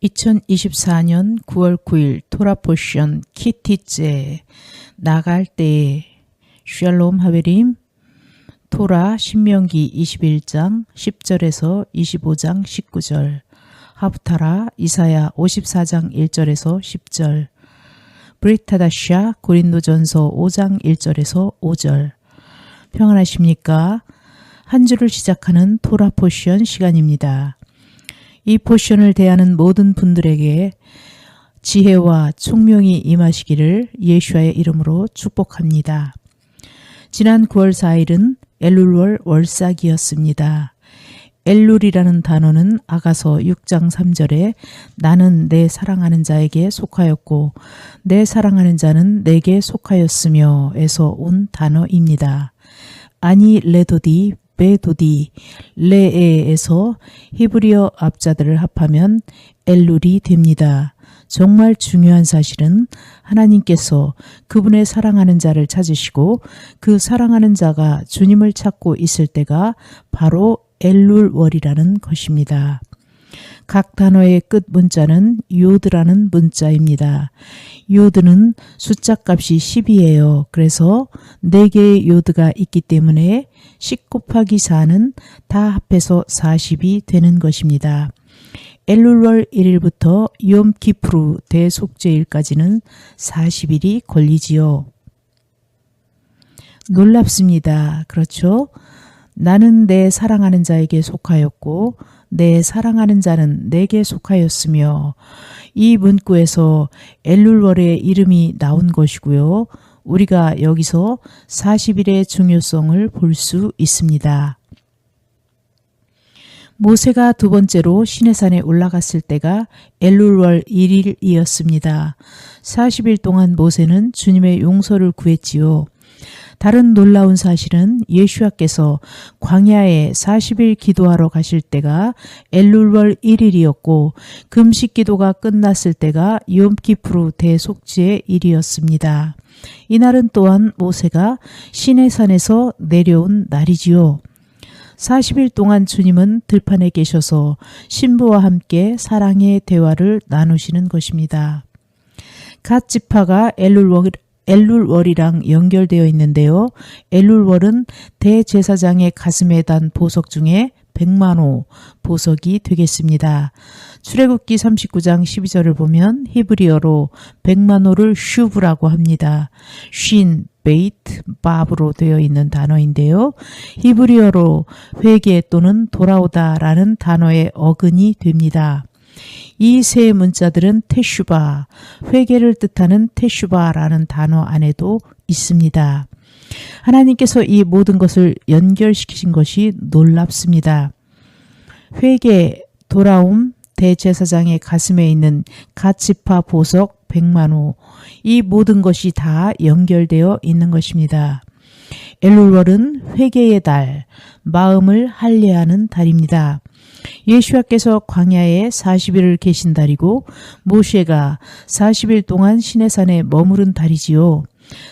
2024년 9월 9일 토라포션 키티째 나갈 때 샬롬 하베림 토라 신명기 21장 10절에서 25장 19절 하프타라 이사야 54장 1절에서 10절 브리타다샤 고린도전서 5장 1절에서 5절 평안하십니까? 한 주를 시작하는 토라 포션 시간입니다. 이 포션을 대하는 모든 분들에게 지혜와 총명이 임하시기를 예수와의 이름으로 축복합니다. 지난 9월 4일은 엘룰월 월삭이었습니다. 엘룰이라는 단어는 아가서 6장 3절에 나는 내 사랑하는 자에게 속하였고 내 사랑하는 자는 내게 속하였으며 에서 온 단어입니다. 아니 레도디 베도디 레에에서 히브리어 앞자들을 합하면 엘룰이 됩니다. 정말 중요한 사실은 하나님께서 그분의 사랑하는 자를 찾으시고 그 사랑하는 자가 주님을 찾고 있을 때가 바로 엘룰월이라는 것입니다. 각 단어의 끝 문자는 요드라는 문자입니다. 요드는 숫자 값이 10이에요. 그래서 4개의 요드가 있기 때문에 10 곱하기 4는 다 합해서 40이 되는 것입니다. 엘룰월 1일부터 욤키프루 대속죄일까지는 40일이 걸리지요. 놀랍습니다. 그렇죠? 나는 내 사랑하는 자에게 속하였고 내 사랑하는 자는 내게 속하였으며 이 문구에서 엘룰월의 이름이 나온 것이고요. 우리가 여기서 40일의 중요성을 볼 수 있습니다. 모세가 두 번째로 시내산에 올라갔을 때가 엘룰월 1일이었습니다. 40일 동안 모세는 주님의 용서를 구했지요. 다른 놀라운 사실은 예수와께서 광야에 40일 기도하러 가실 때가 엘룰월 1일이었고 금식 기도가 끝났을 때가 욤키프루 대속죄의 일이었습니다. 이날은 또한 모세가 시내산에서 내려온 날이지요. 40일 동안 주님은 들판에 계셔서 신부와 함께 사랑의 대화를 나누시는 것입니다. 갓 지파가 엘룰월이랑 연결되어 있는데요. 엘룰월은 대제사장의 가슴에 단 보석 중에 100만호 보석이 되겠습니다. 출애굽기 39장 12절을 보면 히브리어로 100만호를 슈브라고 합니다. 쉰, 베이트, 바브로 되어 있는 단어인데요. 히브리어로 회개 또는 돌아오다 라는 단어의 어근이 됩니다. 이 세 문자들은 테슈바, 회개를 뜻하는 테슈바라는 단어 안에도 있습니다. 하나님께서 이 모든 것을 연결시키신 것이 놀랍습니다. 회개, 돌아옴, 대제사장의 가슴에 있는 갓지파 보석 100만호, 이 모든 것이 다 연결되어 있는 것입니다. 엘룰월은 회개의 달, 마음을 할례하는 달입니다. 예수와께서 광야에 40일을 계신 달이고 모세가 40일 동안 시내산에 머무른 달이지요.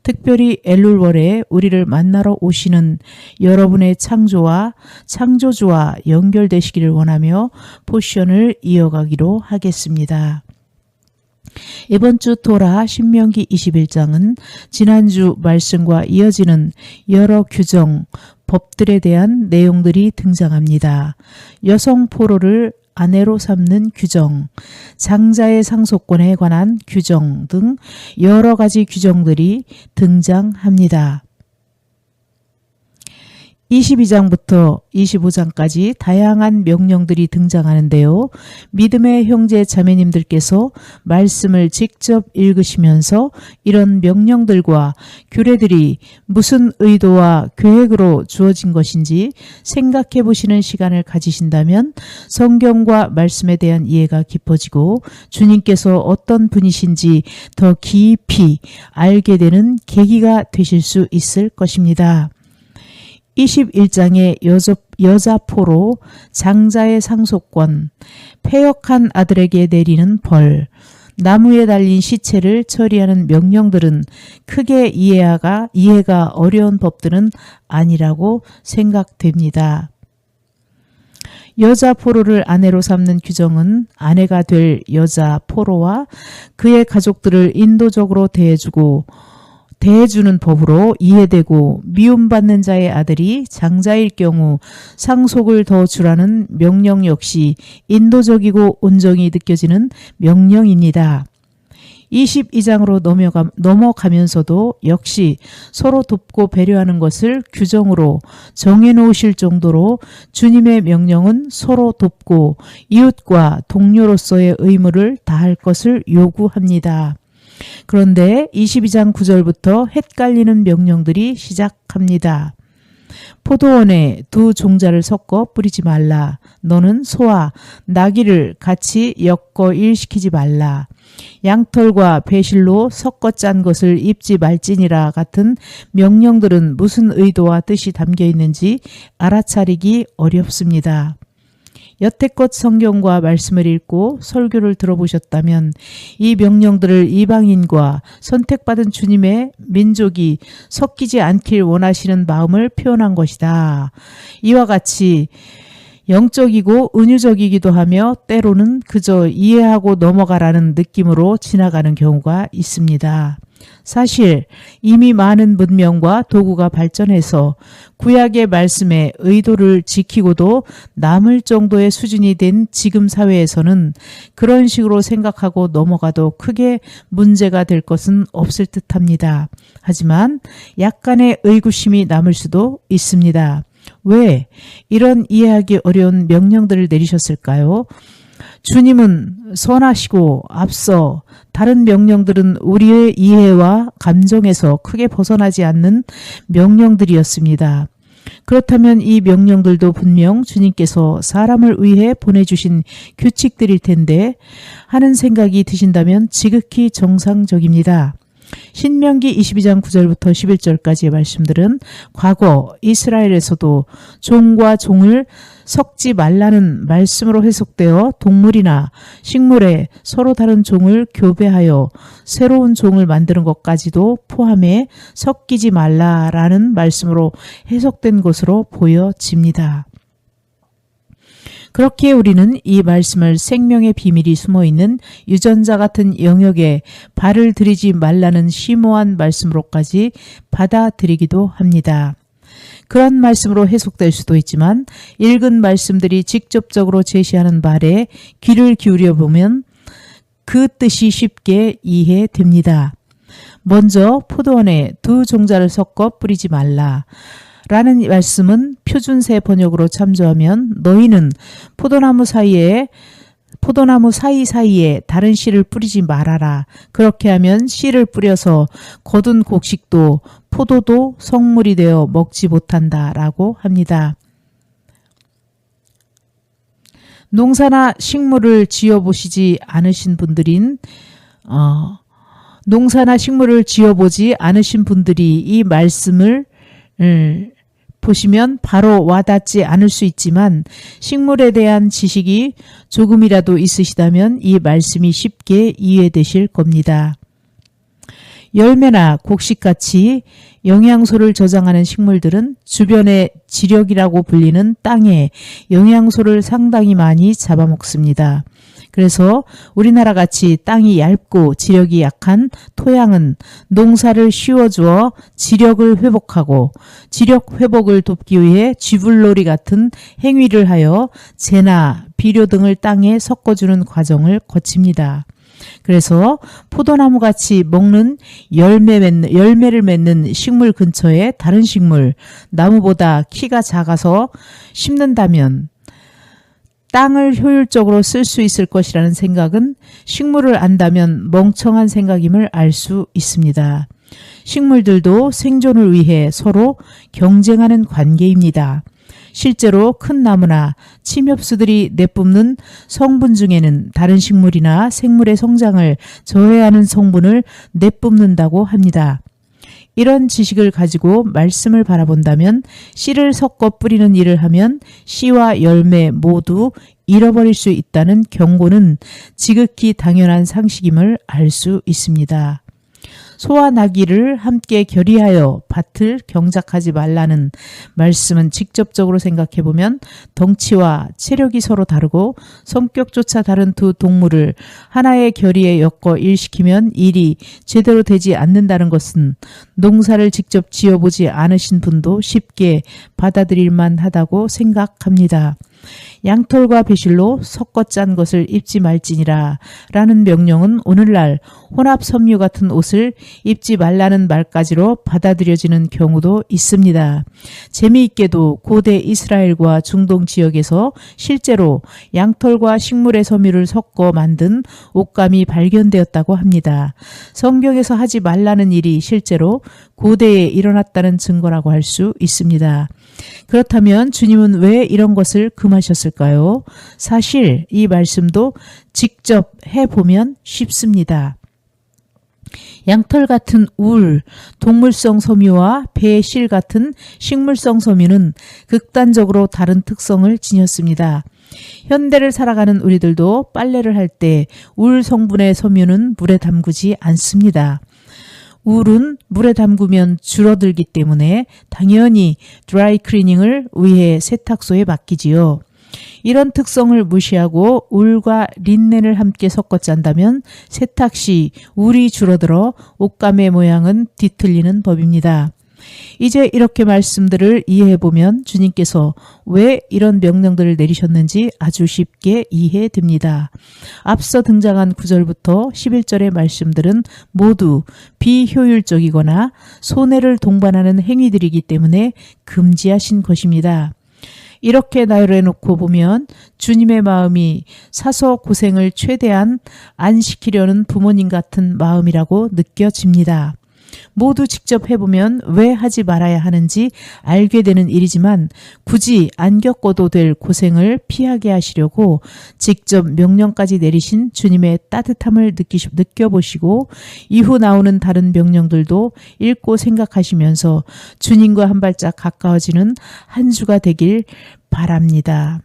특별히 엘룰월에 우리를 만나러 오시는 여러분의 창조주와 연결되시기를 원하며 포션을 이어가기로 하겠습니다. 이번 주 토라 신명기 21장은 지난주 말씀과 이어지는 여러 규정, 법들에 대한 내용들이 등장합니다. 여성 포로를 아내로 삼는 규정, 장자의 상속권에 관한 규정 등 여러 가지 규정들이 등장합니다. 22장부터 25장까지 다양한 명령들이 등장하는데요. 믿음의 형제 자매님들께서 말씀을 직접 읽으시면서 이런 명령들과 규례들이 무슨 의도와 계획으로 주어진 것인지 생각해 보시는 시간을 가지신다면 성경과 말씀에 대한 이해가 깊어지고 주님께서 어떤 분이신지 더 깊이 알게 되는 계기가 되실 수 있을 것입니다. 21장의 여자 포로, 장자의 상속권, 패역한 아들에게 내리는 벌, 나무에 달린 시체를 처리하는 명령들은 크게 이해가 어려운 법들은 아니라고 생각됩니다. 여자 포로를 아내로 삼는 규정은 아내가 될 여자 포로와 그의 가족들을 인도적으로 대해주는 법으로 이해되고, 미움받는 자의 아들이 장자일 경우 상속을 더 주라는 명령 역시 인도적이고 온정이 느껴지는 명령입니다. 22장으로 넘어가면서도 역시 서로 돕고 배려하는 것을 규정으로 정해놓으실 정도로 주님의 명령은 서로 돕고 이웃과 동료로서의 의무를 다할 것을 요구합니다. 그런데 22장 9절부터 헷갈리는 명령들이 시작합니다. 포도원에 두 종자를 섞어 뿌리지 말라. 너는 소와 나귀를 같이 엮어 일시키지 말라. 양털과 배실로 섞어 짠 것을 입지 말지니라 같은 명령들은 무슨 의도와 뜻이 담겨 있는지 알아차리기 어렵습니다. 여태껏 성경과 말씀을 읽고 설교를 들어보셨다면 이 명령들을 이방인과 선택받은 주님의 민족이 섞이지 않길 원하시는 마음을 표현한 것이다. 이와 같이 영적이고 은유적이기도 하며 때로는 그저 이해하고 넘어가라는 느낌으로 지나가는 경우가 있습니다. 사실 이미 많은 문명과 도구가 발전해서 구약의 말씀의 의도를 지키고도 남을 정도의 수준이 된 지금 사회에서는 그런 식으로 생각하고 넘어가도 크게 문제가 될 것은 없을 듯합니다. 하지만 약간의 의구심이 남을 수도 있습니다. 왜 이런 이해하기 어려운 명령들을 내리셨을까요? 주님은 선하시고 앞서 다른 명령들은 우리의 이해와 감정에서 크게 벗어나지 않는 명령들이었습니다. 그렇다면 이 명령들도 분명 주님께서 사람을 위해 보내주신 규칙들일 텐데 하는 생각이 드신다면 지극히 정상적입니다. 신명기 22장 9절부터 11절까지의 말씀들은 과거 이스라엘에서도 종과 종을 섞지 말라는 말씀으로 해석되어 동물이나 식물에 서로 다른 종을 교배하여 새로운 종을 만드는 것까지도 포함해 섞이지 말라라는 말씀으로 해석된 것으로 보여집니다. 그렇기에 우리는 이 말씀을 생명의 비밀이 숨어있는 유전자 같은 영역에 발을 들이지 말라는 심오한 말씀으로까지 받아들이기도 합니다. 그런 말씀으로 해석될 수도 있지만 읽은 말씀들이 직접적으로 제시하는 말에 귀를 기울여 보면 그 뜻이 쉽게 이해됩니다. 먼저 포도원에 두 종자를 섞어 뿌리지 말라. 라는 말씀은 표준세 번역으로 참조하면 너희는 포도나무 사이사이에 다른 씨를 뿌리지 말아라. 그렇게 하면 씨를 뿌려서 거둔 곡식도 포도도 성물이 되어 먹지 못한다 라고 합니다. 농사나 식물을 지어보지 않으신 분들이 이 말씀을 보시면 바로 와닿지 않을 수 있지만 식물에 대한 지식이 조금이라도 있으시다면 이 말씀이 쉽게 이해되실 겁니다. 열매나 곡식같이 영양소를 저장하는 식물들은 주변의 지력이라고 불리는 땅에 영양소를 상당히 많이 잡아먹습니다. 그래서 우리나라 같이 땅이 얇고 지력이 약한 토양은 농사를 쉬워주어 지력을 회복하고 지력 회복을 돕기 위해 쥐불놀이 같은 행위를 하여 재나 비료 등을 땅에 섞어주는 과정을 거칩니다. 그래서 포도나무같이 먹는 열매를 맺는 식물 근처에 다른 식물, 나무보다 키가 작아서 심는다면 땅을 효율적으로 쓸 수 있을 것이라는 생각은 식물을 안다면 멍청한 생각임을 알 수 있습니다. 식물들도 생존을 위해 서로 경쟁하는 관계입니다. 실제로 큰 나무나 침엽수들이 내뿜는 성분 중에는 다른 식물이나 생물의 성장을 저해하는 성분을 내뿜는다고 합니다. 이런 지식을 가지고 말씀을 바라본다면 씨를 섞어 뿌리는 일을 하면 씨와 열매 모두 잃어버릴 수 있다는 경고는 지극히 당연한 상식임을 알 수 있습니다. 소와 나귀를 함께 결의하여 밭을 경작하지 말라는 말씀은 직접적으로 생각해보면 덩치와 체력이 서로 다르고 성격조차 다른 두 동물을 하나의 결의에 엮어 일시키면 일이 제대로 되지 않는다는 것은 농사를 직접 지어보지 않으신 분도 쉽게 받아들일 만하다고 생각합니다. 양털과 배실로 섞어 짠 것을 입지 말지니라 라는 명령은 오늘날 혼합 섬유 같은 옷을 입지 말라는 말까지로 받아들여지는 경우도 있습니다. 재미있게도 고대 이스라엘과 중동 지역에서 실제로 양털과 식물의 섬유를 섞어 만든 옷감이 발견되었다고 합니다. 성경에서 하지 말라는 일이 실제로 고대에 일어났다는 증거라고 할 수 있습니다. 그렇다면 주님은 왜 이런 것을 금하셨을까요? 사실 이 말씀도 직접 해보면 쉽습니다. 양털 같은 울, 동물성 섬유와 배실 같은 식물성 섬유는 극단적으로 다른 특성을 지녔습니다. 현대를 살아가는 우리들도 빨래를 할 때 울 성분의 섬유는 물에 담그지 않습니다. 울은 물에 담그면 줄어들기 때문에 당연히 드라이 클리닝을 위해 세탁소에 맡기지요. 이런 특성을 무시하고 울과 린넨을 함께 섞어 짠다면 세탁 시 울이 줄어들어 옷감의 모양은 뒤틀리는 법입니다. 이제 이렇게 말씀들을 이해해보면 주님께서 왜 이런 명령들을 내리셨는지 아주 쉽게 이해됩니다. 앞서 등장한 9절부터 11절의 말씀들은 모두 비효율적이거나 손해를 동반하는 행위들이기 때문에 금지하신 것입니다. 이렇게 나열해놓고 보면 주님의 마음이 사서 고생을 최대한 안 시키려는 부모님 같은 마음이라고 느껴집니다. 모두 직접 해보면 왜 하지 말아야 하는지 알게 되는 일이지만 굳이 안 겪어도 될 고생을 피하게 하시려고 직접 명령까지 내리신 주님의 따뜻함을 느껴보시고 이후 나오는 다른 명령들도 읽고 생각하시면서 주님과 한 발짝 가까워지는 한 주가 되길 바랍니다.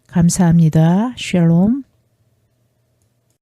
감사합니다. 샬롬.